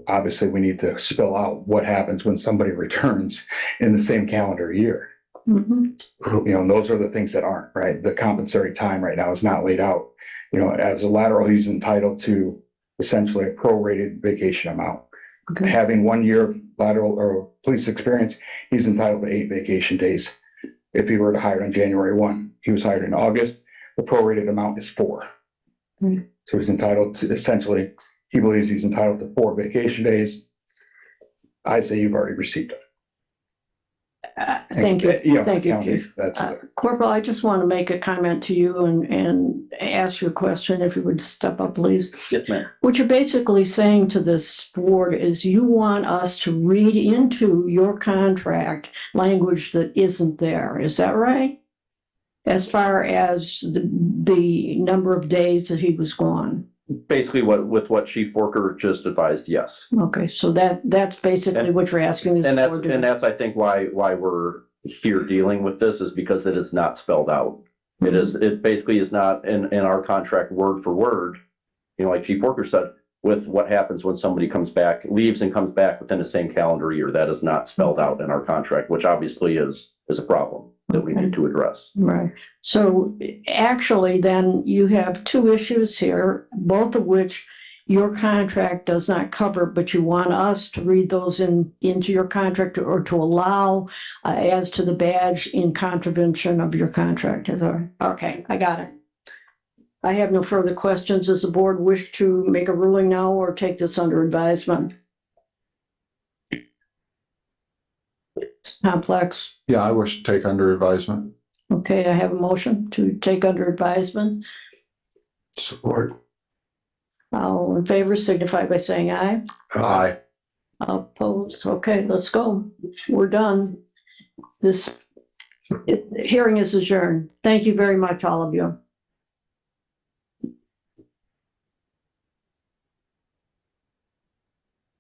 obviously we need to spell out what happens when somebody returns in the same calendar year. Mhm. Those are the things that aren't, right? The compensatory time right now is not laid out. As a lateral, he's entitled to essentially a prorated vacation amount. Okay. Having 1 year of lateral or police experience, he's entitled to 8 vacation days. If he were to hire on January 1, he was hired in August, the prorated amount is 4. Mm. So he's entitled to essentially, he believes he's entitled to 4 vacation days. I say you've already received them. Thank you, thank you, county, Chief. That's Corporal, I just want to make a comment to you and ask you a question, if you would step up, please. Yes, ma'am. What you're basically saying to this board is you want us to read into your contract language that isn't there. Is that right? As far as the number of days that he was gone. Basically, what Chief Worker just advised, yes. Okay, so that's basically what you're asking this And board to do. that's, I think, why we're here dealing with this is because it is not spelled out. It basically is not in our contract word for word, like Chief Worker said, with what happens when somebody leaves and comes back within the same calendar year. That is not spelled out in our contract, which obviously is a problem that we need to address. Right. So actually, then you have 2 issues here, both of which your contract does not cover, but you want us to read those into your contract or to allow as to the badge in contravention of your contract. Okay, I got it. I have no further questions. Does the board wish to make a ruling now or take this under advisement? It's complex. Yeah, I wish to take under advisement. Okay, I have a motion to take under advisement. Support. All in favor signify by saying aye. Aye. Opposed? Okay, let's go. We're done. This hearing is adjourned. Thank you very much, all of you.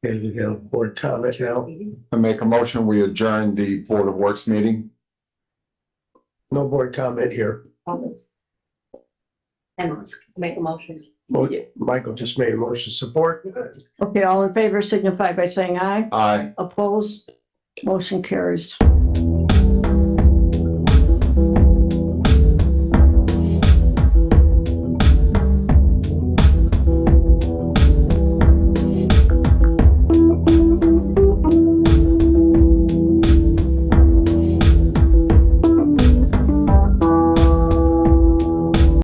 Okay, we got a board comment now. I make a motion, we adjourn the Board of Works meeting. No board comment here. And make a motion. Well, Michael just made a motion support. Okay, all in favor signify by saying aye. Aye. Opposed? Motion carries.